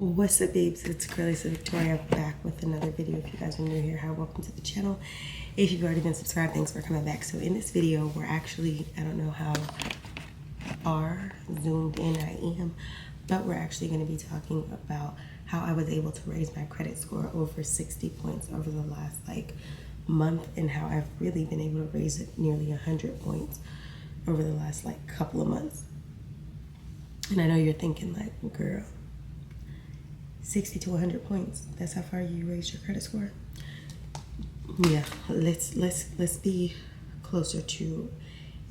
What's up, babes? It's Curly So Victoria back with another video. If you guys are new here, hi, welcome to the channel. If you've already been subscribed, thanks for coming back. So in this video, we're actually, I don't know how far zoomed in I am, but we're actually going to be talking about how I was able to raise my credit score over 60 points over the last month, and how I've really been able to raise it nearly 100 points over the last couple of months. And I know you're thinking girl, 60 to 100 points, that's how far you raised your credit score? Yeah, let's be closer to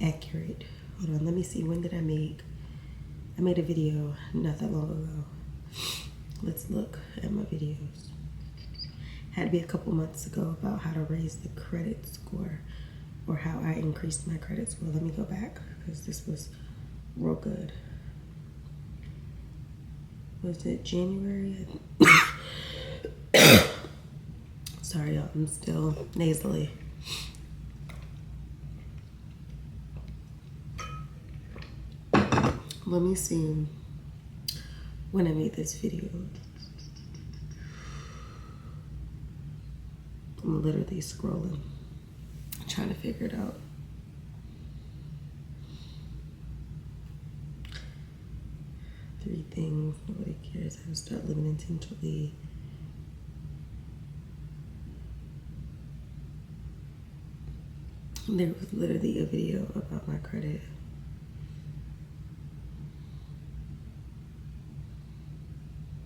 accurate. Hold on, let me see, when did I made a video not that long ago. Let's look at my videos. Had to be a couple months ago about how to raise the credit score, or how I increased my credit score. Let me go back, because this was real good. Was it January? Sorry, y'all, I'm still nasally. Let me see when I made this video. I'm literally scrolling, trying to figure it out. Three things nobody cares. How to start living intentionally. There was literally a video about my credit.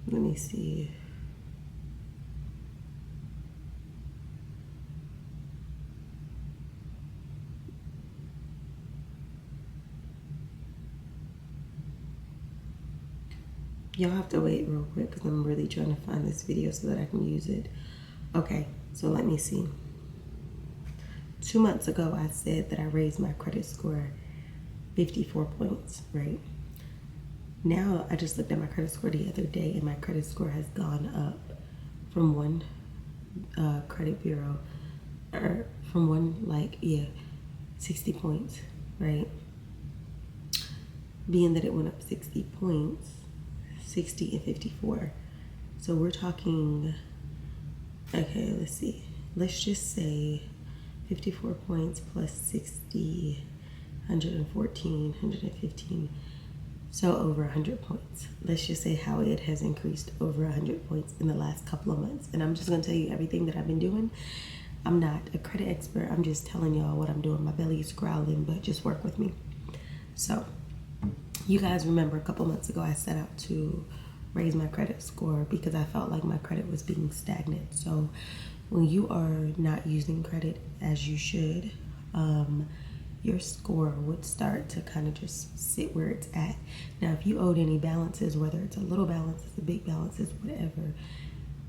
Let me see. Y'all have to wait real quick, because I'm really trying to find this video so that I can use it. Okay, so let me see. 2 months ago, I said that I raised my credit score 54 points, right? Now, I just looked at my credit score the other day, and my credit score has gone up from one credit bureau, or from one, 60 points, right? Being that it went up 60 points, 60 and 54. So we're talking, okay, let's see. Let's just say 54 points plus 60, 114, 115. So over 100 points. Let's just say how it has increased over 100 points in the last couple of months. And I'm just gonna tell you everything that I've been doing. I'm not a credit expert. I'm just telling y'all what I'm doing. My belly is growling, but just work with me. So you guys remember a couple months ago, I set out to raise my credit score because I felt like my credit was being stagnant. So when you are not using credit as you should, your score would start to kind of just sit where it's at. Now, if you owed any balances, whether it's a little balance, a big balances, whatever,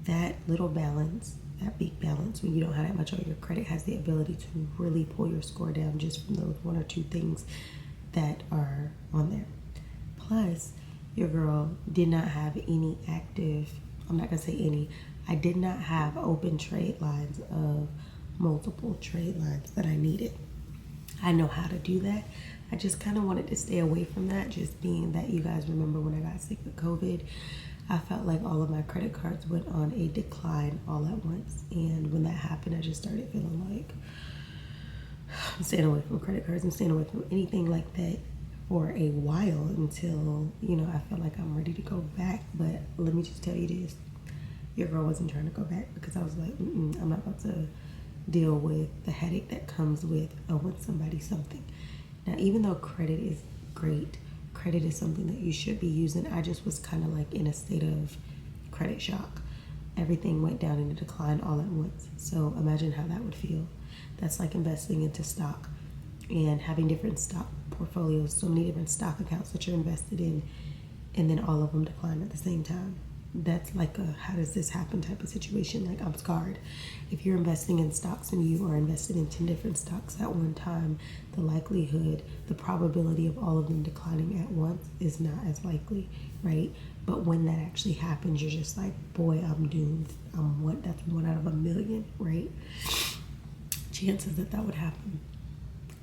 that little balance, that big balance, when you don't have that much on your credit, has the ability to really pull your score down just from those one or two things that are on there. Plus, your girl did not have any active, I'm not gonna say any, I did not have open trade lines of multiple trade lines that I needed. I know how to do that. I just kind of wanted to stay away from that, just being that you guys remember when I got sick with COVID, I felt like all of my credit cards went on a decline all at once. And when that happened, I just started feeling like I'm staying away from credit cards. I'm staying away from anything like that for a while until, I feel like I'm ready to go back. But let me just tell you this. Your girl wasn't trying to go back, because I was like, I'm not about to deal with the headache that comes with owing somebody something. Now, even though credit is great, credit is something that you should be using, I just was kind of in a state of credit shock. Everything went down in a decline all at once. So imagine how that would feel. That's like investing into stock and having different stock portfolios, so many different stock accounts that you're invested in, and then all of them decline at the same time. That's like a how does this happen type of situation. Like, I'm scarred. If you're investing in stocks and you are invested in 10 different stocks at one time, the likelihood, the probability of all of them declining at once is not as likely, right? But when that actually happens, you're just like, boy, I'm doomed. That's 1 out of 1,000,000, right? Chances that would happen.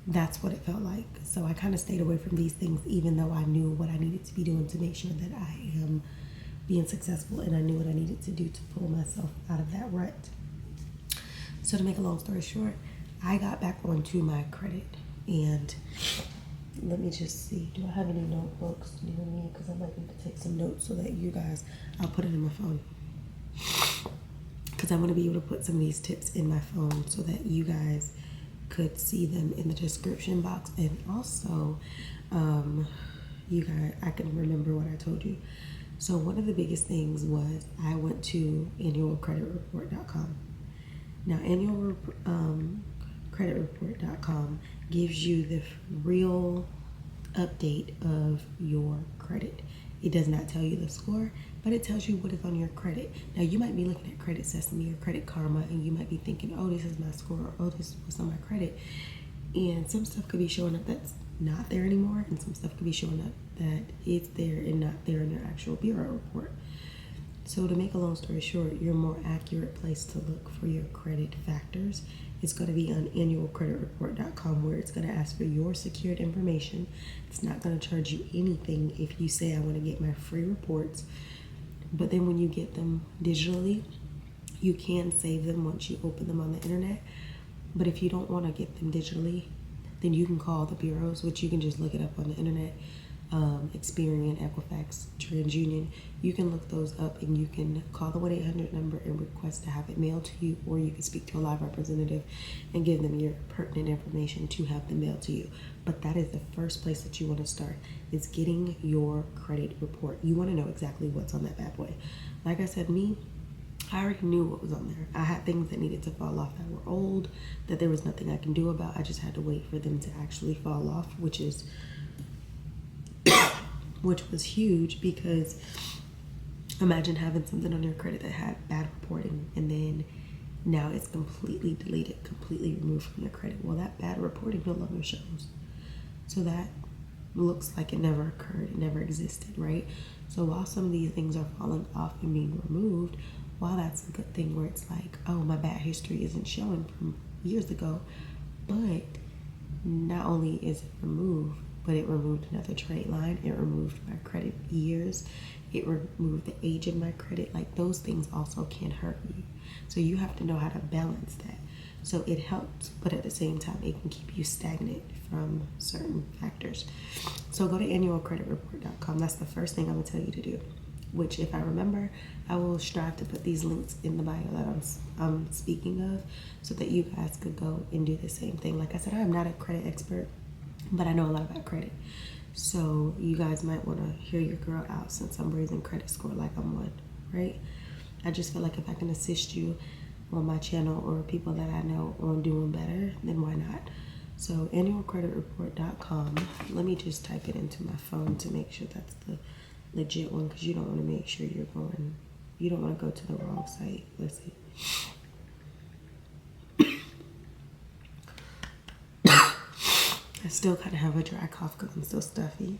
That's what it felt like. So I kind of stayed away from these things, even though I knew what I needed to be doing to make sure that I am being successful, and I knew what I needed to do to pull myself out of that rut. So to make a long story short, I got back onto my credit, and let me just see, do I have any notebooks near me? Because I might need to take some notes so that you guys, I'll put it in my phone. Because I'm going to be able to put some of these tips in my phone so that you guys could see them in the description box. And also, you guys, I can remember what I told you. So one of the biggest things was I went to annualcreditreport.com. Now, annualcreditreport.com gives you the real update of your credit. It does not tell you the score, but it tells you what is on your credit. Now, you might be looking at Credit Sesame or Credit Karma, and you might be thinking, oh, this is my score, or oh, this is what's on my credit. And some stuff could be showing up that's not there anymore, and some stuff could be showing up that it's there and not there in your actual bureau report. So to make a long story short, your more accurate place to look for your credit factors is going to be on annualcreditreport.com, where it's going to ask for your secured information. It's not going to charge you anything if you say, I want to get my free reports. But then when you get them digitally, you can save them once you open them on the internet. But if you don't want to get them digitally, then you can call the bureaus, which you can just look it up on the internet. Experian, Equifax, TransUnion. You can look those up, and you can call the 1-800 number and request to have it mailed to you, or you can speak to a live representative and give them your pertinent information to have them mailed to you. But that is the first place that you want to start, is getting your credit report. You want to know exactly what's on that bad boy. Like I said, I already knew what was on there. I had things that needed to fall off that were old, that there was nothing I can do about. I just had to wait for them to actually fall off, which was huge, because imagine having something on your credit that had bad reporting, and then now it's completely deleted, completely removed from your credit. Well, that bad reporting no longer shows. So that looks like it never occurred, it never existed, right? So while some of these things are falling off and being removed, while that's a good thing, where it's like, oh, my bad history isn't showing from years ago, but not only is it removed, but it removed another trade line, it removed my credit years, it removed the age of my credit. Like, those things also can hurt you. So you have to know how to balance that. So it helps, but at the same time, it can keep you stagnant from certain factors. So go to annualcreditreport.com. That's the first thing I'm gonna tell you to do, which, if I remember, I will strive to put these links in the bio that I'm speaking of, so that you guys could go and do the same thing. Like I said, I'm not a credit expert, but I know a lot about credit. So you guys might want to hear your girl out, since I'm raising credit score like I'm one, right? I just feel like if I can assist you on my channel, or people that I know, on doing better, then why not? So annualcreditreport.com. Let me just type it into my phone to make sure that's the legit one, because you don't want to make sure you don't want to go to the wrong site. Let's see. I still kind of have a dry cough because I'm still stuffy.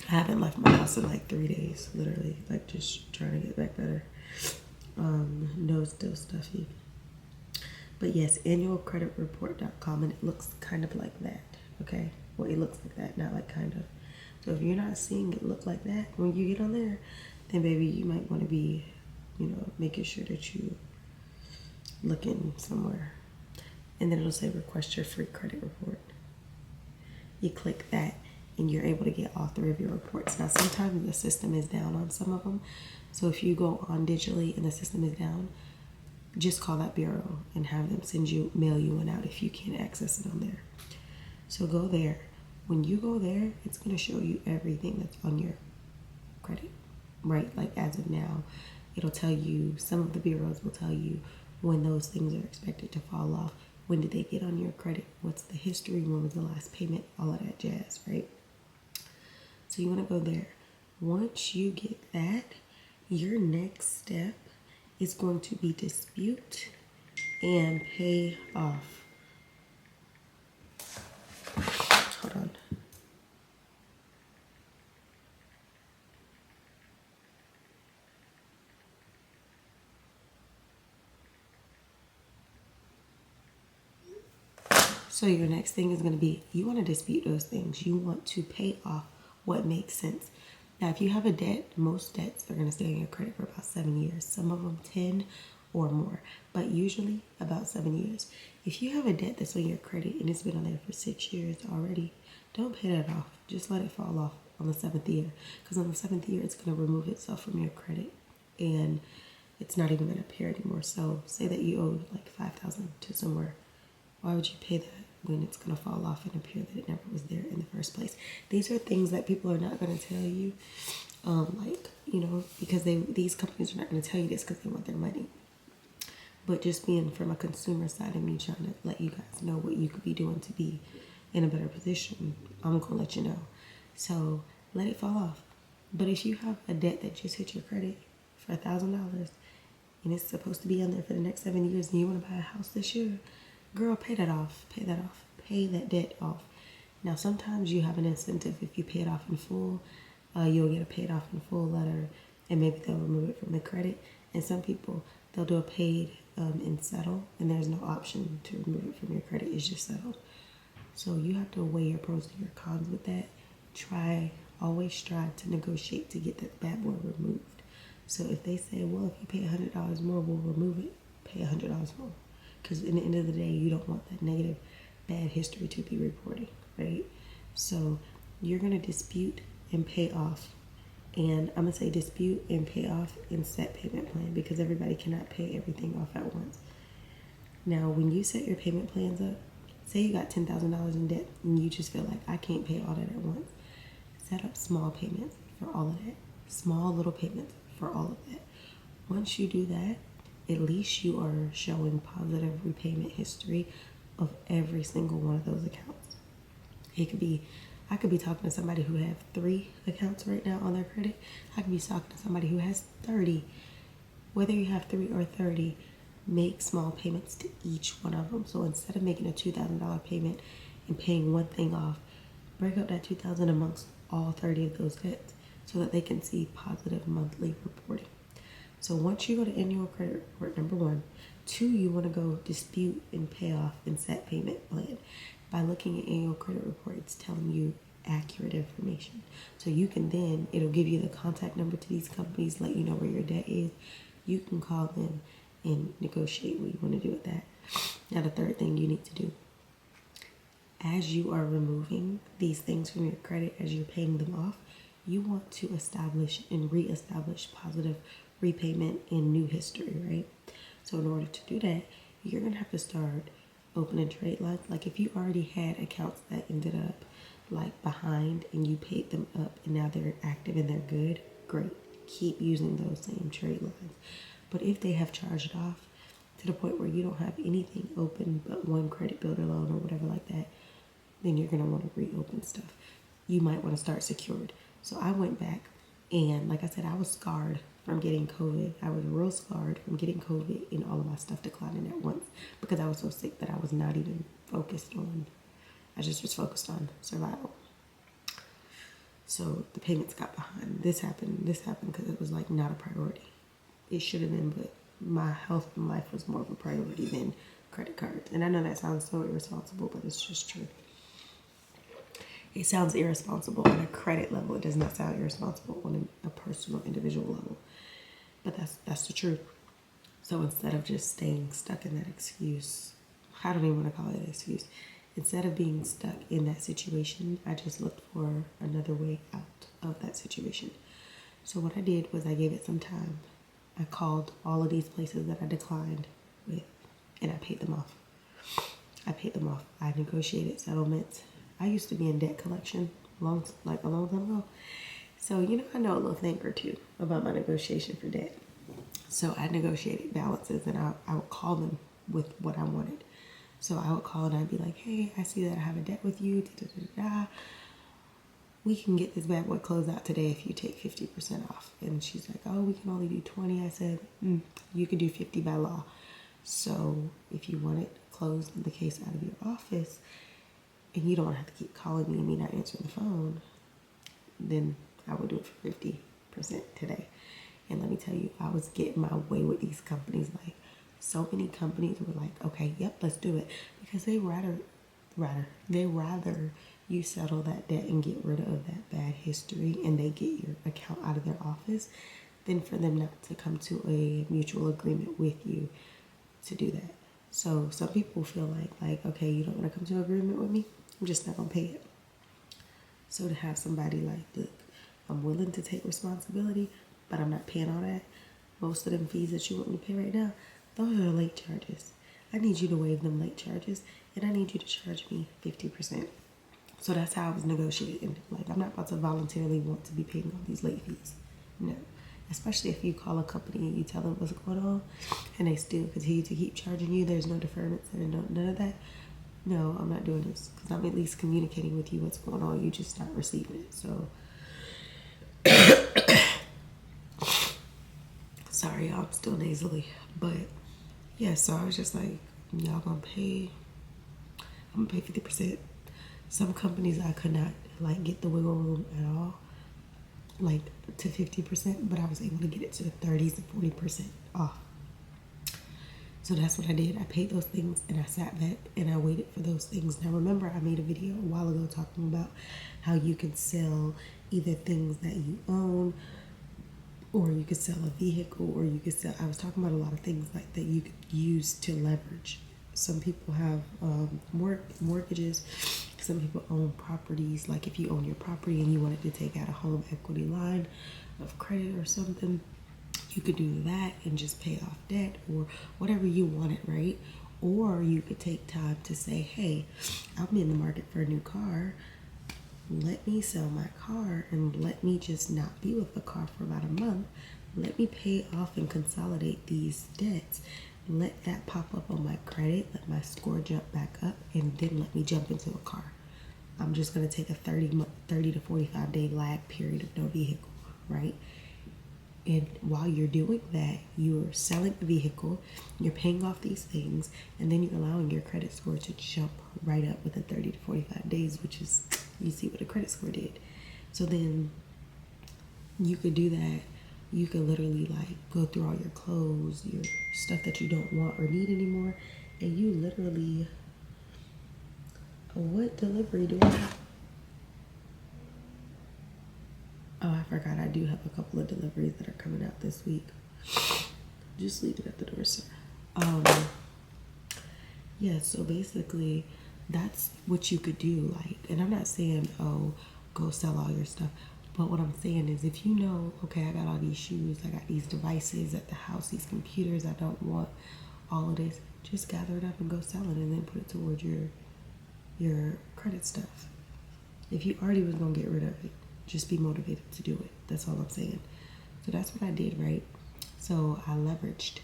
I haven't left my house in like 3 days, literally, like just trying to get back better. Nose still stuffy. But yes, annualcreditreport.com, and it looks kind of like that, okay? Well, it looks like that, not like kind of. So if you're not seeing it look like that when you get on there, then baby, you might want to be, making sure that you looking somewhere. And then it'll say request your free credit report. You click that, and you're able to get all 3 of your reports. Now, sometimes the system is down on some of them. So if you go on digitally and the system is down, just call that bureau and have them mail you one out if you can't access it on there. So go there. When you go there, it's going to show you everything that's on your credit, right? Like, as of now, it'll tell you, some of the bureaus will tell you when those things are expected to fall off. When did they get on your credit? What's the history? When was the last payment? All of that jazz, right? So you want to go there. Once you get that, your next step is going to be dispute and pay off. Hold on. So your next thing is going to be, you want to dispute those things. You want to pay off what makes sense. Now, if you have a debt, most debts are going to stay on your credit for about 7 years. Some of them 10 or more, but usually about 7 years. If you have a debt that's on your credit and it's been on there for 6 years already, don't pay that off. Just let it fall off on the 7th year, because on the 7th year, it's going to remove itself from your credit and it's not even going to appear anymore. So say that you owed like $5,000 to somewhere. Why would you pay that when it's going to fall off and appear that it never was there in the first place? These are things that people are not going to tell you, because these companies are not going to tell you this because they want their money. But just being from a consumer side of me trying to let you guys know what you could be doing to be in a better position, I'm going to let you know. So let it fall off. But if you have a debt that just hit your credit for $1,000 and it's supposed to be on there for the next 7 years and you want to buy a house this year, girl, pay that off. Pay that off. Pay that debt off. Now, sometimes you have an incentive. If you pay it off in full, you'll get a paid off in full letter, and maybe they'll remove it from the credit. And some people, they'll do a paid and settle, and there's no option to remove it from your credit. It's just settled. So you have to weigh your pros and your cons with that. Always strive to negotiate to get that bad boy removed. So if they say, well, if you pay $100 more, we'll remove it, pay $100 more. Because in the end of the day, you don't want that negative, bad history to be reported, right? So you're going to dispute and pay off. And I'm going to say dispute and pay off and set payment plan, because everybody cannot pay everything off at once. Now, when you set your payment plans up, say you got $10,000 in debt and you just feel like I can't pay all that at once. Set up small payments for all of that. Small little payments for all of that. Once you do that, at least you are showing positive repayment history of every single one of those accounts. I could be talking to somebody who have 3 accounts right now on their credit. I could be talking to somebody who has 30. Whether you have 3 or 30, make small payments to each one of them. So instead of making a $2,000 payment and paying one thing off, break up that $2,000 amongst all 30 of those debts so that they can see positive monthly reporting. So once you go to annual credit report, number 1. 2, you want to go dispute and pay off and set payment plan. By looking at annual credit report, it's telling you accurate information. So you can then, it'll give you the contact number to these companies, let you know where your debt is. You can call them and negotiate what you want to do with that. Now, the third thing you need to do, as you are removing these things from your credit, as you're paying them off, you want to establish and reestablish positive repayment and new history, right? So in order to do that, you're going to have to start opening trade lines. Like if you already had accounts that ended up like behind and you paid them up and now they're active and they're good, great. Keep using those same trade lines. But if they have charged off to the point where you don't have anything open but one credit builder loan or whatever like that, then you're going to want to reopen stuff. You might want to start secured. So I went back and like I said, I was scarred from getting COVID. I was real scarred from getting COVID and all of my stuff declining at once because I was so sick that I was not even focused on, I just was focused on survival. So the payments got behind. This happened because it was like not a priority. It should have been, but my health and life was more of a priority than credit cards. And I know that sounds so irresponsible, but it's just true. It sounds irresponsible on a credit level. It does not sound irresponsible on a personal, individual level. But that's the truth. So instead of just staying stuck in that excuse, I don't even want to call it an excuse. Instead of being stuck in that situation, I just looked for another way out of that situation. So what I did was I gave it some time. I called all of these places that I declined with, and I paid them off. I negotiated settlements. I used to be in debt collection a long time ago. So, I know a little thing or two about my negotiation for debt. So I negotiated balances and I would call them with what I wanted. So I would call and I'd be like, hey, I see that I have a debt with you. We can get this bad boy closed out today if you take 50% off. And she's like, oh, we can only do 20. I said, you can do 50 by law. So if you want it closed in the case out of your office and you don't have to keep calling me and me not answering the phone, then I would do it for 50% today. And let me tell you, I was getting my way with these companies. Like, so many companies were like, okay, yep, let's do it. Because they rather you settle that debt and get rid of that bad history and they get your account out of their office, then for them not to come to a mutual agreement with you to do that. So some people feel like, okay, you don't want to come to an agreement with me, I'm just not going to pay it. So to have somebody like, look, I'm willing to take responsibility, but I'm not paying all that. Most of them fees that you want me to pay right now, those are late charges. I need you to waive them late charges, and I need you to charge me 50%. So that's how I was negotiating. Like, I'm not about to voluntarily want to be paying all these late fees. No. Especially if you call a company and you tell them what's going on, and they still continue to keep charging you. There's no deferments and none of that. No, I'm not doing this, because I'm at least communicating with you what's going on. You just not receiving it. So, sorry, y'all, I'm still nasally. But, yeah, so I was just like, y'all gonna pay, I'm gonna pay 50%. Some companies I could not, like, get the wiggle room at all, like, to 50%, but I was able to get it to the 30s and 40% off. So that's what I did. I paid those things and I sat back and I waited for those things. Now remember, I made a video a while ago talking about how you can sell either things that you own, or you could sell a vehicle, or you could sell, I was talking about a lot of things like that you could use to leverage. Some people have mortgages. Some people own properties. Like if you own your property and you wanted to take out a home equity line of credit or something, you could do that and just pay off debt or whatever you wanted, right? Or you could take time to say, hey, I'm in the market for a new car. Let me sell my car and let me just not be with the car for about a month. Let me pay off and consolidate these debts. Let that pop up on my credit, let my score jump back up, and then let me jump into a car. I'm just going to take a 30 to 45 day lag period of no vehicle, right? And while you're doing that, you're selling the vehicle, you're paying off these things, and then you're allowing your credit score to jump right up within 30 to 45 days, which is, you see what a credit score did. So then you could do that. You could literally like go through all your clothes, your stuff that you don't want or need anymore, and you literally, what delivery do I have? Oh, I forgot I do have a couple of deliveries that are coming out this week. Just leave it at the door, sir. Yeah, so basically that's what you could do. Like, and I'm not saying, oh, go sell all your stuff. But what I'm saying is, if you know, okay, I got all these shoes, I got these devices at the house, these computers, I don't want all of this, just gather it up and go sell it and then put it towards your credit stuff. If you already was gonna get rid of it, just be motivated to do it. That's all I'm saying. So that's what I did, right? So I leveraged.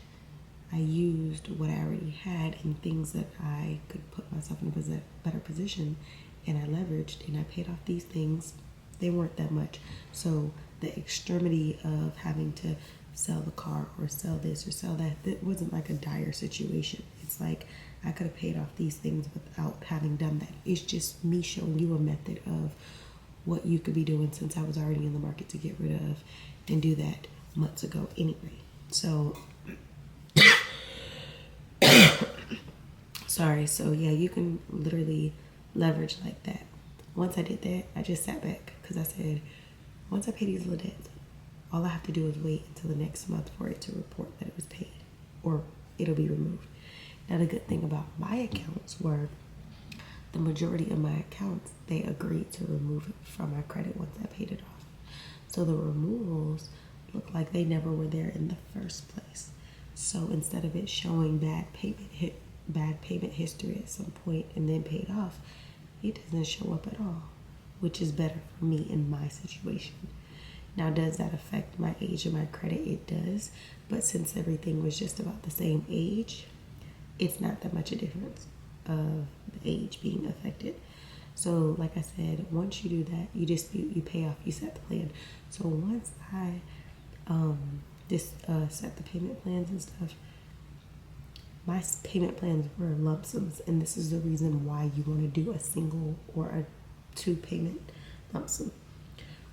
I used what I already had and things that I could put myself in a better position, and I leveraged and I paid off these things. They weren't that much. So the extremity of having to sell the car or sell this or sell that, that wasn't like a dire situation. It's like I could have paid off these things without having done that. It's just me showing you a method of what you could be doing, since I was already in the market to get rid of and do that months ago anyway. So sorry. So yeah, you can literally leverage like that. Once I did that, I just sat back because I said, once I pay these little debts, all I have to do is wait until the next month for it to report that it was paid, or it'll be removed. Now, the good thing about my accounts were the majority of my accounts, they agreed to remove it from my credit once I paid it off. So the removals look like they never were there in the first place. So instead of it showing bad payment history at some point and then paid off, it doesn't show up at all, which is better for me in my situation. Now, does that affect my age and my credit? It does. But since everything was just about the same age, it's not that much a difference of the age being affected. So like I said, once you do that, you dispute, you pay off, you set the plan. So once I set the payment plans and stuff, my payment plans were lump sums, and this is the reason why you want to do a single or a 2 payment lump sum.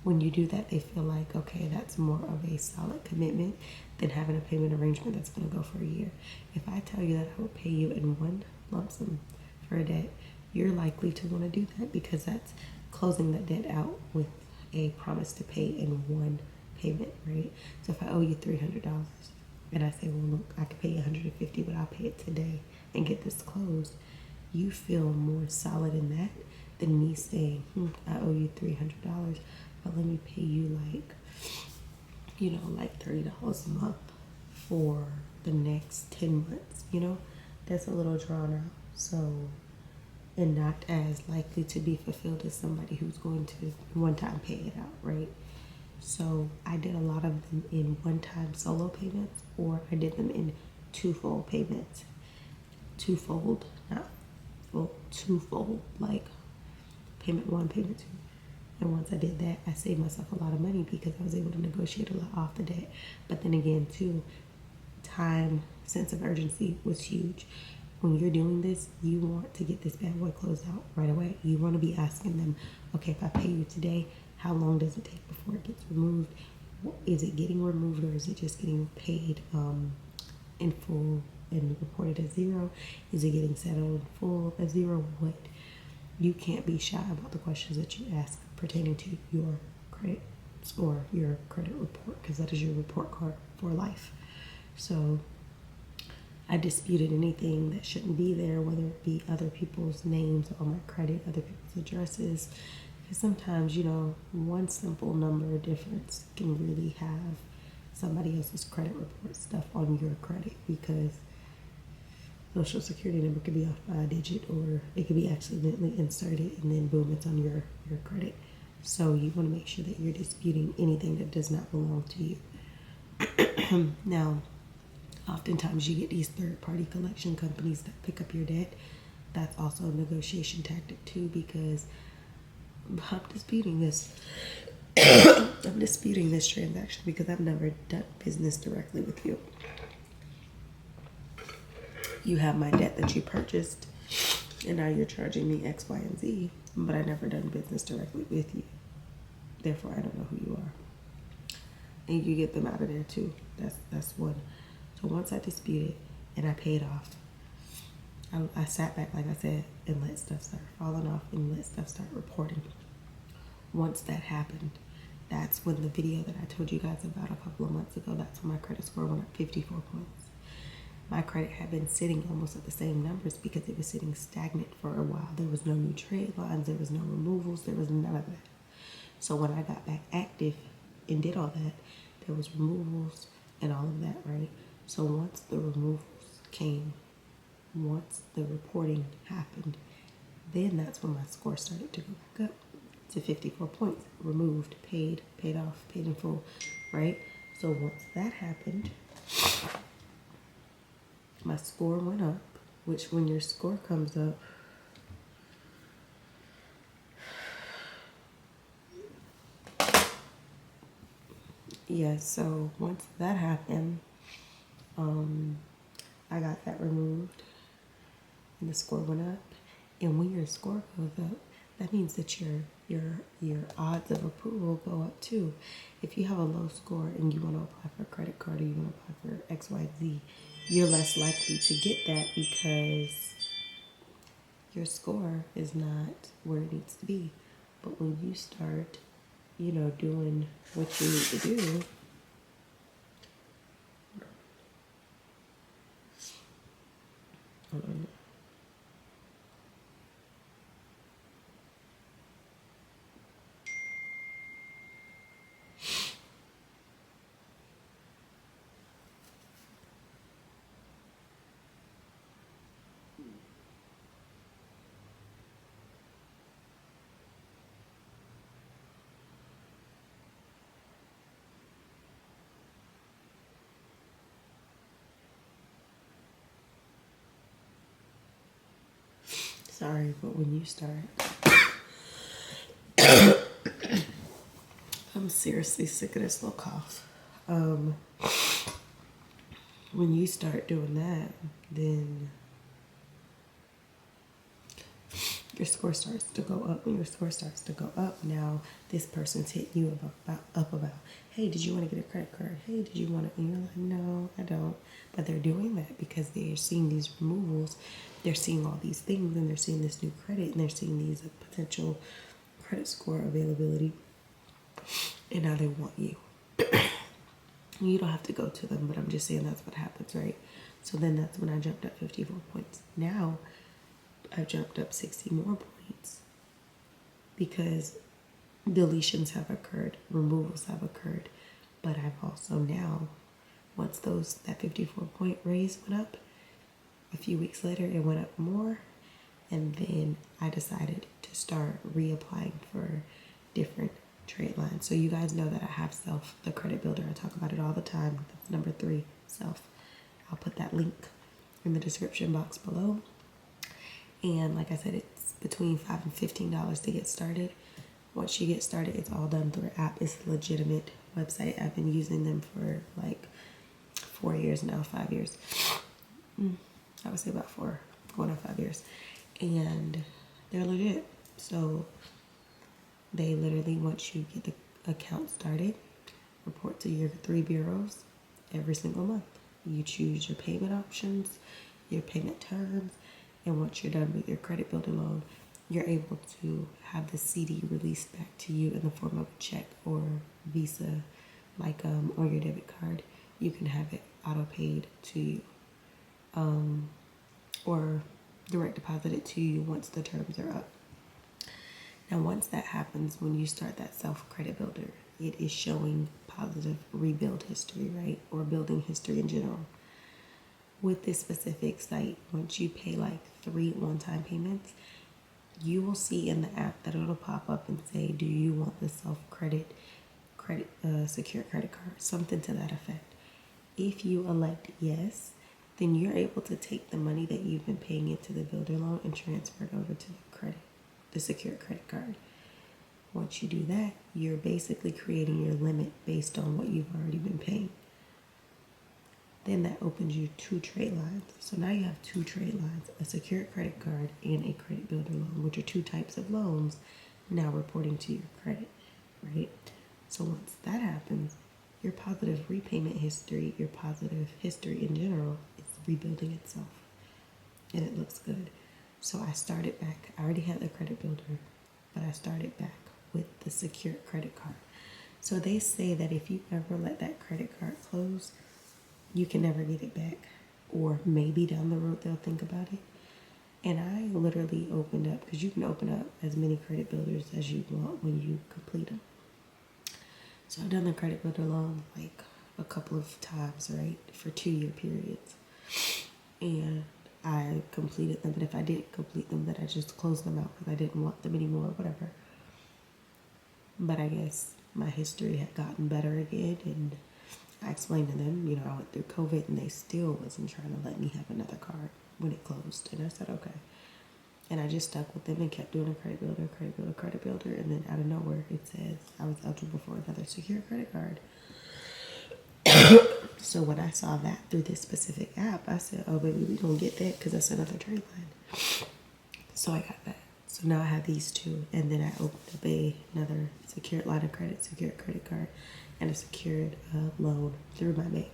When you do that, they feel like, okay, that's more of a solid commitment than having a payment arrangement that's going to go for a year. If I tell you that I will pay you in one lump sum for a debt, you're likely to want to do that because that's closing that debt out with a promise to pay in one payment, right? So if I owe you $300 and I say, well, look, I can pay you $150, but I'll pay it today and get this closed, you feel more solid in that than me saying, I owe you $300, but let me pay you like $30 a month for the next 10 months, that's a little drawn out. So, and not as likely to be fulfilled as somebody who's going to one time pay it out, right? So I did a lot of them in one-time solo payments, or I did them in twofold payments. Twofold, like payment one, payment two. And once I did that, I saved myself a lot of money because I was able to negotiate a lot off the debt. But then again, too, time, sense of urgency was huge. When you're doing this, you want to get this bad boy closed out right away. You want to be asking them, okay, if I pay you today, how long does it take before it gets removed? Is it getting removed, or is it just getting paid in full and reported as zero? Is it getting settled in full as zero? What? You can't be shy about the questions that you ask pertaining to your credit score, your credit report, because that is your report card for life. So I disputed anything that shouldn't be there, whether it be other people's names on my credit, other people's addresses. Because sometimes, one simple number difference can really have somebody else's credit report stuff on your credit, because social security number could be off by a digit, or it could be accidentally inserted, and then boom, it's on your credit. So you want to make sure that you're disputing anything that does not belong to you. Now, oftentimes you get these third-party collection companies that pick up your debt. That's also a negotiation tactic too, because I'm disputing this. I'm disputing this transaction because I've never done business directly with you. You have my debt that you purchased, and now you're charging me X, Y, and Z, but I never done business directly with you. Therefore, I don't know who you are. And you get them out of there too. That's one. So once I disputed and I paid off, I sat back, like I said, and let stuff start falling off and let stuff start reporting. Once that happened, that's when the video that I told you guys about a couple of months ago, that's when my credit score went up 54 points. My credit had been sitting almost at the same numbers because it was sitting stagnant for a while. There was no new trade lines, there was no removals, there was none of that. So when I got back active and did all that, there was removals and all of that, right? So once the removals came, once the reporting happened, then that's when my score started to go back up to 54 points. Removed, paid off, paid in full, right? So once that happened, my score went up, which when your score comes up, so once that happened, I got that removed and the score went up. And when your score goes up, that means that your odds of approval go up too. If you have a low score and you want to apply for a credit card, or you want to apply for X, Y, Z, you're less likely to get that because your score is not where it needs to be. But when you start, doing what you need to do, hold on. Sorry, but when you start, I'm seriously sick of this little cough. When you start doing that, then your score starts to go up. When your score starts to go up, now this person's hitting you about, hey, did you want to get a credit card? Hey, did you want to? And you're like, no, I don't. But they're doing that because they're seeing these removals. They're seeing all these things, and they're seeing this new credit, and they're seeing these potential credit score availability, and now they want you. You don't have to go to them, but I'm just saying that's what happens, right? So then that's when I jumped up 54 points. Now I've jumped up 60 more points because deletions have occurred, removals have occurred, but I've also now, once that 54 point raise went up, a few weeks later it went up more, and then I decided to start reapplying for different trade lines. So you guys know that I have Self, the credit builder. I talk about it all the time. That's number 3, Self. I'll put that link in the description box below. And like I said, it's between $5 and $15 to get started. Once you get started, it's all done through an app. It's a legitimate website. I've been using them for like 4 years now, 5 years. I would say about 4, going on 5 years. And they're legit. So they literally, once you get the account started, report to your 3 bureaus every single month. You choose your payment options, your payment terms, and once you're done with your credit builder loan, you're able to have the CD released back to you in the form of a check or Visa, like on your debit card. You can have it auto paid to you, or direct deposited to you once the terms are up. Now, once that happens, when you start that Self credit builder, it is showing positive rebuild history, right? Or building history in general. With this specific site, once you pay like 3 one-time payments, you will see in the app that it'll pop up and say, do you want the Self credit secure credit card? Something to that effect. If you elect yes, then you're able to take the money that you've been paying into the builder loan and transfer it over to the secure credit card. Once you do that, you're basically creating your limit based on what you've already been paying. Then that opens you 2 trade lines. So now you have 2 trade lines, a secured credit card and a credit builder loan, which are 2 types of loans now reporting to your credit, right? So once that happens, your positive repayment history, your positive history in general, is rebuilding itself. And it looks good. So I started back. I already had the credit builder, but I started back with the secured credit card. So they say that if you ever let that credit card close, you can never get it back, or maybe down the road they'll think about it. And I literally opened up, because you can open up as many credit builders as you want when you complete them. So I've done the credit builder loan like a couple of times, right, for 2-year periods. And I completed them, but if I didn't complete them, then I just closed them out because I didn't want them anymore, whatever. But I guess my history had gotten better again, and I explained to them, you know, I went through COVID and they still wasn't trying to let me have another card when it closed. And I said, okay. And I just stuck with them and kept doing a credit builder, credit builder. And then out of nowhere, it says I was eligible for another secure credit card. So when I saw that through this specific app, I said, oh, baby, we don't get that because that's another trade line. So I got that. So now I have these 2. And then I opened up another secured line of credit, secured credit card, and a secured loan through my bank.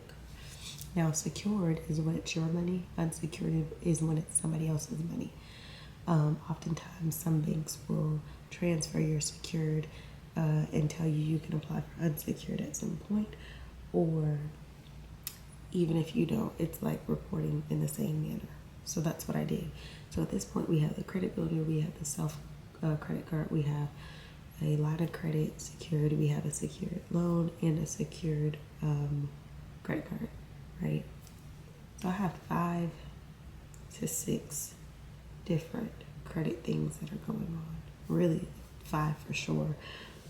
Now, secured is when it's your money. Unsecured is when it's somebody else's money. Oftentimes, some banks will transfer your secured and tell you can apply for unsecured at some point. Or even if you don't, it's like reporting in the same manner. So that's what I did. So at this point, we have the credit builder, we have the Self credit card, we have a line of credit secured, we have a secured loan, and a secured credit card, right? So I have 5 to 6 different credit things that are going on. Really 5 for sure,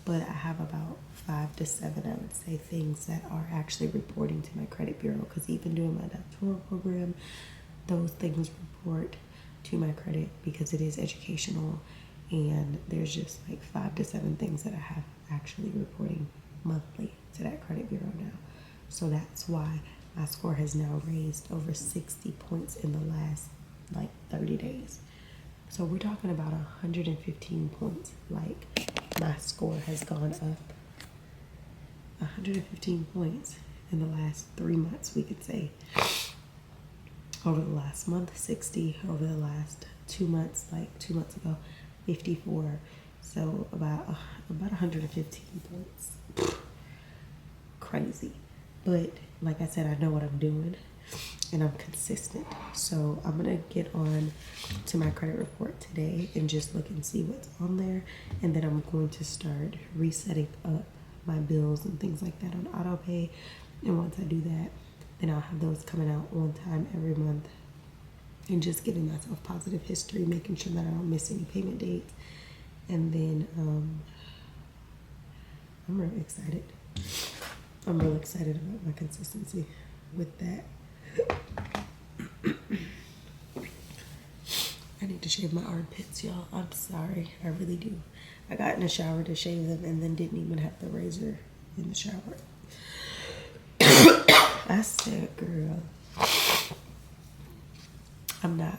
but I have about 5 to 7, I would say, things that are actually reporting to my credit bureau, because even doing my doctoral program, those things report to my credit because it is educational. And there's just like 5 to 7 things that I have actually reporting monthly to that credit bureau now. So that's why my score has now raised over 60 points in the last like 30 days. So we're talking about 115 points. Like my score has gone up 115 points in the last 3 months, we could say. Over the last month, 60. Over the last 2 months, like 2 months ago, 54. So about 115 points. Crazy. But like I said, I know what I'm doing and I'm consistent. So I'm gonna get on to my credit report today and just look and see what's on there. And then I'm going to start resetting up my bills and things like that on auto pay. And once I do that, then I'll have those coming out on time every month. And just giving myself positive history, making sure that I don't miss any payment dates. And then I'm really excited. I'm real excited about my consistency with that. I need to shave my armpits, y'all. I'm sorry. I really do. I got in the shower to shave them and then didn't even have the razor in the shower. I said, girl, I'm not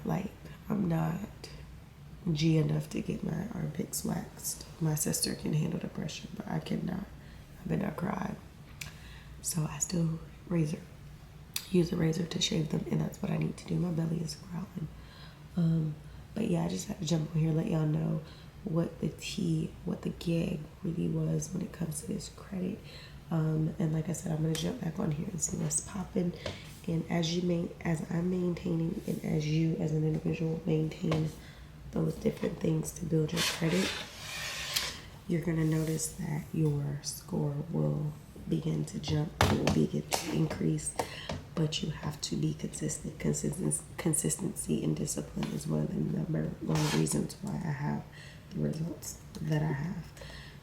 G enough to get my armpits waxed. My sister can handle the pressure, but I cannot. I've been there cried. So I still use a razor to shave them, and that's what I need to do. My belly is growling. But yeah, I just had to jump on here, let y'all know what the gag really was when it comes to this credit. And like I said, I'm gonna jump back on here and see what's popping. And as I'm maintaining, and as you as an individual maintain those different things to build your credit, you're gonna notice that your score will begin to jump. It will begin to increase, but you have to be consistent. Consistency and discipline is one of the reasons why I have the results that I have.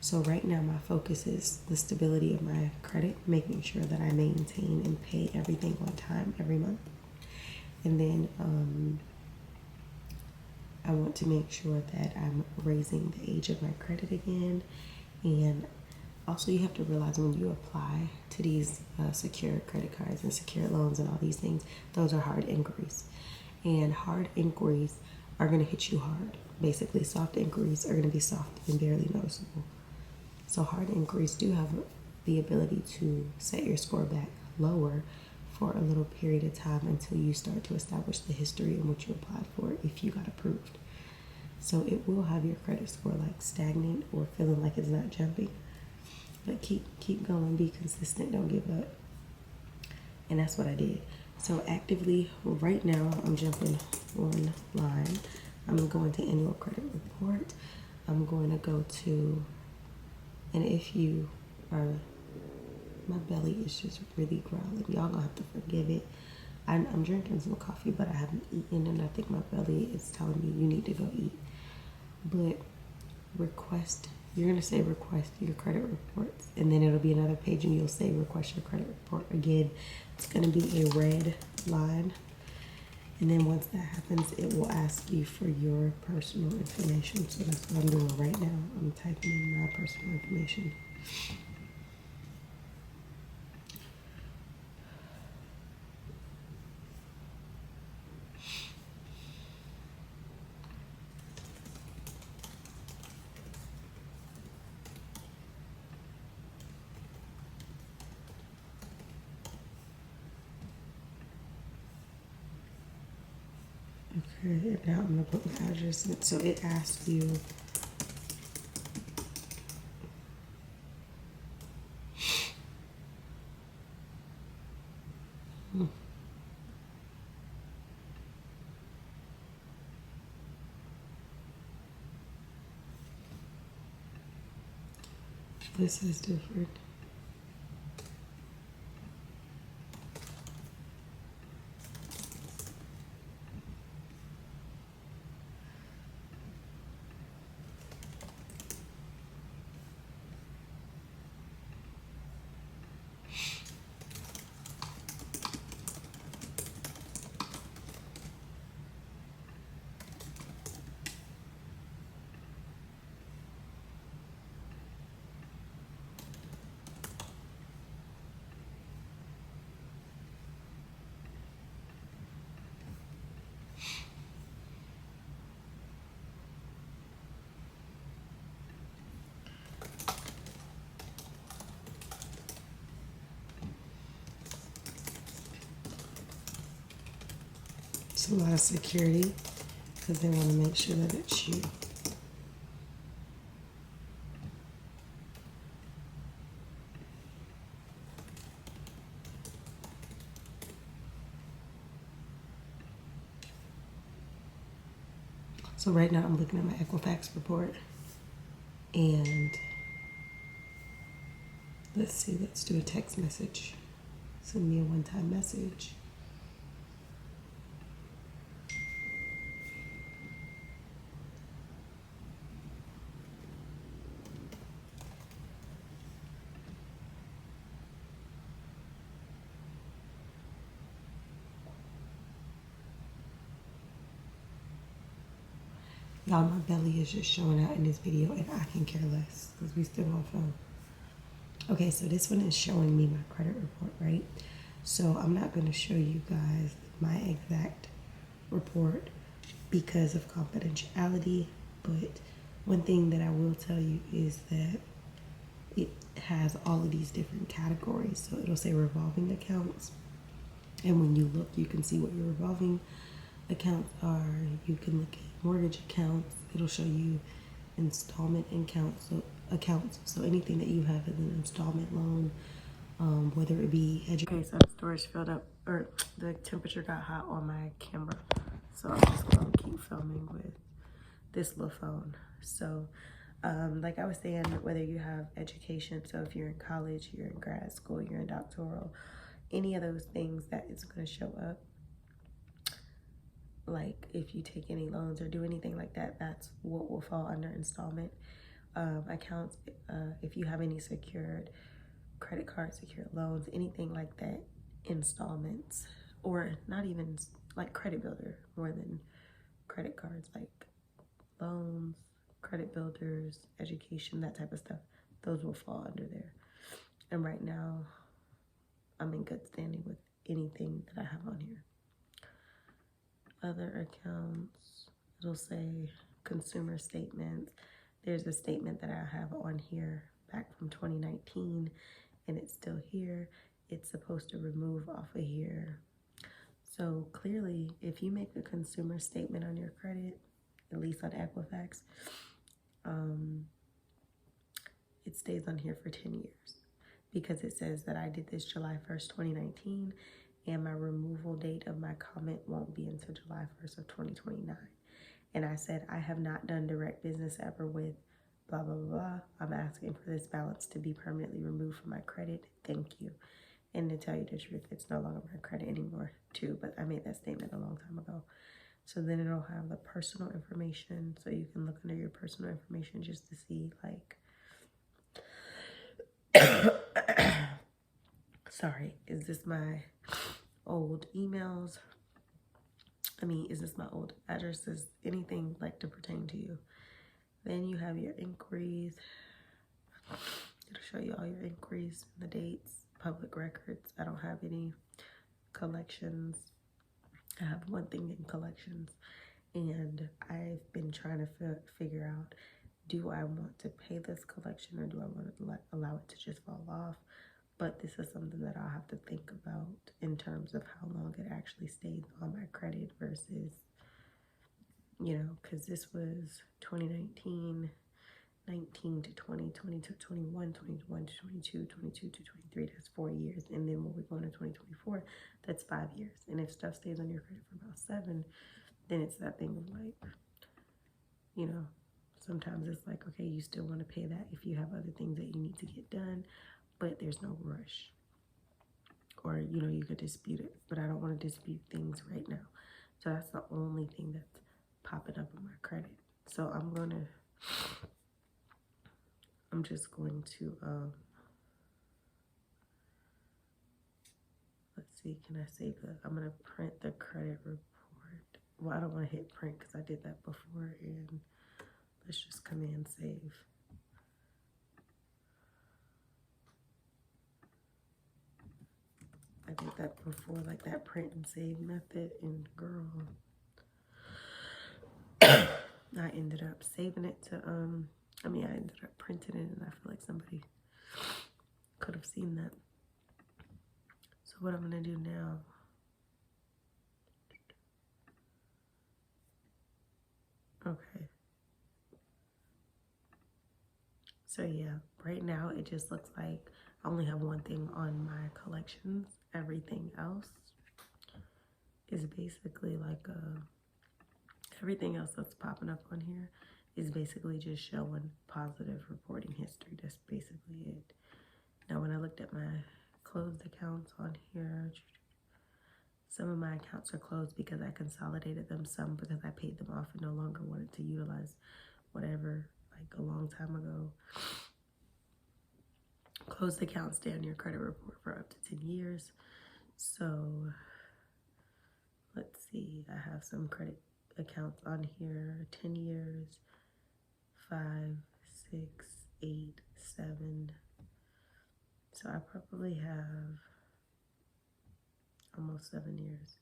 So right now my focus is the stability of my credit, making sure that I maintain and pay everything on time every month. And then I want to make sure that I'm raising the age of my credit again. And also, you have to realize when you apply to these secured credit cards and secured loans and all these things, those are hard inquiries. And hard inquiries are going to hit you hard. Basically, soft inquiries are going to be soft and barely noticeable. So hard inquiries do have the ability to set your score back lower for a little period of time until you start to establish the history in which you applied for if you got approved. So it will have your credit score like stagnant or feeling like it's not jumping. But keep going, be consistent, don't give up. And that's what I did. So actively, right now, I'm jumping online. I'm going to annual credit report. I'm going to go to, and if you are, my belly is just really growling. Y'all gonna have to forgive it. I'm drinking some coffee, but I haven't eaten, and I think my belly is telling me you need to go eat. But you're gonna say request your credit reports, and then it'll be another page and you'll say request your credit report. Again, it's gonna be a red line, and then once that happens, it will ask you for your personal information. So that's what I'm doing right now. I'm typing in my personal information. Okay, and now I'm gonna put my address in. So it asks you this is different. It's a lot of security because they want to make sure that it's you. So right now I'm looking at my Equifax report, and let's see, let's do a text message. Send me a one-time message. Y'all, my belly is just showing out in this video, and I can care less because we still on phone. Okay, so this one is showing me my credit report, right? So I'm not going to show you guys my exact report because of confidentiality, but one thing that I will tell you is that it has all of these different categories. So it'll say revolving accounts, and when you look, you can see what your revolving accounts are. You can look at mortgage accounts. It'll show you installment accounts. So anything that you have as an installment loan, whether it be education. Okay, so the storage filled up, or the temperature got hot on my camera. So I'm just gonna keep filming with this little phone. So like I was saying, whether you have education, so if you're in college, you're in grad school, you're in doctoral, any of those things that it's gonna show up. Like if you take any loans or do anything like that, that's what will fall under installment accounts. If you have any secured credit card, secured loans, anything like that, installments, or not even like credit builder, more than credit cards, like loans, credit builders, education, that type of stuff, those will fall under there. And right now I'm in good standing with anything that I have on here. Other accounts, it'll say consumer statements. There's a statement that I have on here back from 2019, and it's still here. It's supposed to remove off of here. So clearly, if you make a consumer statement on your credit, at least on Equifax, it stays on here for 10 years because it says that I did this July 1st, 2019, and my removal date of my comment won't be until July 1st of 2029. And I said, I have not done direct business ever with blah, blah, blah, blah. I'm asking for this balance to be permanently removed from my credit. Thank you. And to tell you the truth, it's no longer my credit anymore too, but I made that statement a long time ago. So then it'll have the personal information. So you can look under your personal information just to see like, sorry, is this my old emails? I mean, is this my old addresses? Anything like to pertain to you. Then you have your inquiries. It'll show you all your inquiries, the dates, public records. I don't have any collections. I have one thing in collections, and I've been trying to figure out, do I want to pay this collection or do I want to allow it to just fall off? But this is something that I'll have to think about in terms of how long it actually stays on my credit versus, you know, because this was 2019, 19 to 20, 20 to 21, 21 to 22, 22 to 23, that's 4 years. And then when we go into 2024, that's 5 years. And if stuff stays on your credit for about 7, then it's that thing of like, you know, sometimes it's like, okay, you still want to pay that if you have other things that you need to get done, but there's no rush. Or, you know, you could dispute it, but I don't want to dispute things right now. So that's the only thing that's popping up on my credit. So I'm just going to, let's see, can I save I'm going to print the credit report. Well, I don't want to hit print because I did that before, and let's just command save. I did that before, like that print and save method, and girl, I ended up saving it to, I ended up printing it, and I feel like somebody could have seen that. So what I'm gonna do now, okay. So yeah, right now it just looks like I only have one thing on my collections. Everything else is basically like Everything else that's popping up on here is basically just showing positive reporting history. That's basically it. Now, when I looked at my closed accounts on here, some of my accounts are closed because I consolidated them, some because I paid them off and no longer wanted to utilize whatever, like a long time ago. Closed accounts stay on your credit report for up to 10 years. So let's see, I have some credit accounts on here, 10 years, 5, 6, 8, 7. So I probably have almost 7 years.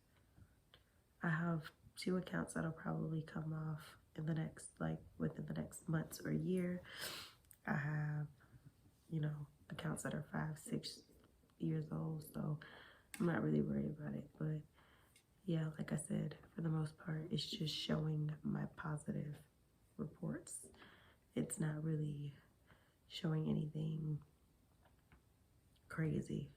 I have 2 accounts that'll probably come off in the next, like within the next months or year. I have, you know, accounts that are 5, 6 years old, so I'm not really worried about it. But yeah, like I said, for the most part, it's just showing my positive reports. It's not really showing anything crazy.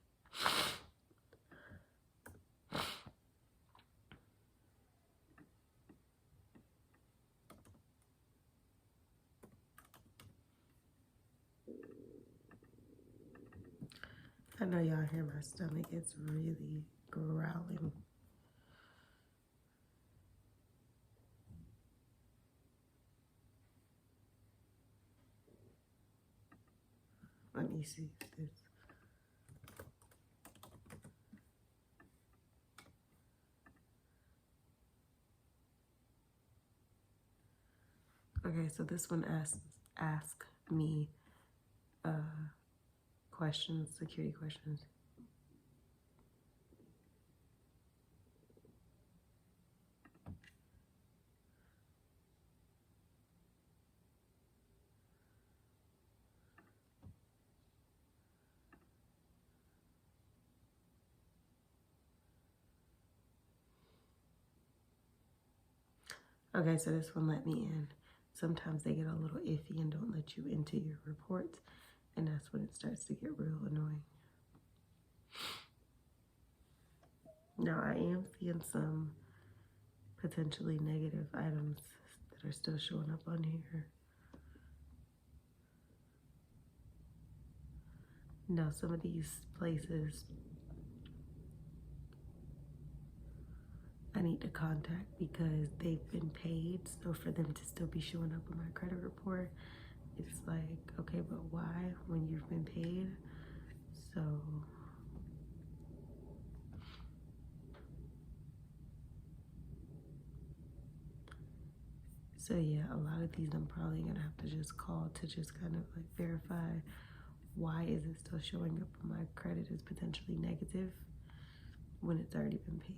I know y'all hear my stomach, it's really growling. Let me see if this. Okay, so this one asks me questions, security questions. Okay, so this one let me in. Sometimes they get a little iffy and don't let you into your reports, and that's when it starts to get real annoying. Now, I am seeing some potentially negative items that are still showing up on here. Now, some of these places I need to contact because they've been paid. So for them to still be showing up on my credit report, it's like, okay, but why when you've been paid? So yeah, a lot of these I'm probably gonna have to just call to just kind of like verify why is it still showing up on my credit as potentially negative when it's already been paid.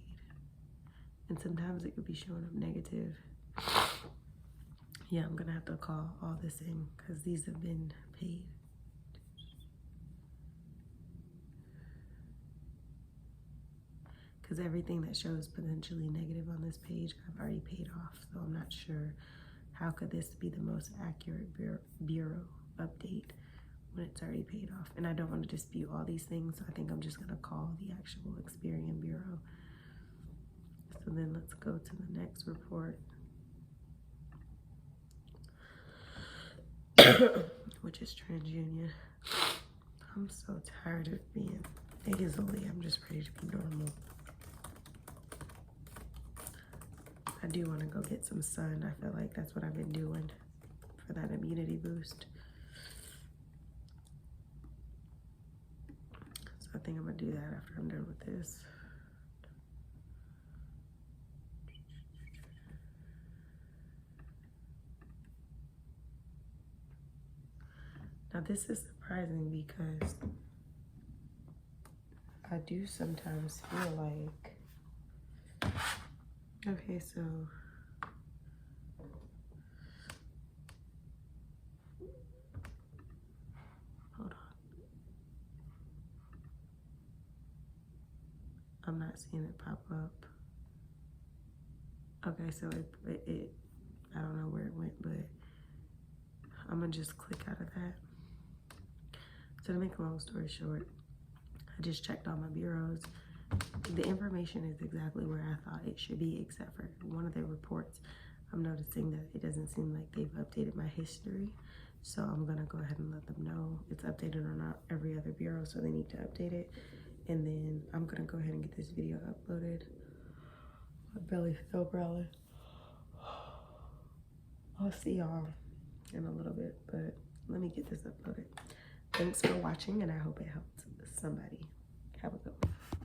And sometimes it could be showing up negative. Yeah, I'm gonna have to call all this in because these have been paid. Because everything that shows potentially negative on this page, I've already paid off. So I'm not sure how could this be the most accurate bureau update when it's already paid off. And I don't want to dispute all these things. So I think I'm just gonna call the actual Experian Bureau. So then let's go to the next report, which is TransUnion. I'm so tired of being nasally. I'm just ready to be normal. I do want to go get some sun. I feel like that's what I've been doing for that immunity boost. So I think I'm gonna do that after I'm done with this. Now this is surprising because I do sometimes feel like, okay, so hold on. I'm not seeing it pop up. Okay, so it I don't know where it went, but I'm gonna just click out of that. So to make a long story short, I just checked all my bureaus. The information is exactly where I thought it should be, except for one of the reports. I'm noticing that it doesn't seem like they've updated my history. So I'm gonna go ahead and let them know it's updated on every other bureau, so they need to update it. And then I'm gonna go ahead and get this video uploaded. My belly's still growling. I'll see y'all in a little bit, but let me get this uploaded. Thanks for watching, and I hope it helped somebody. Have a good one.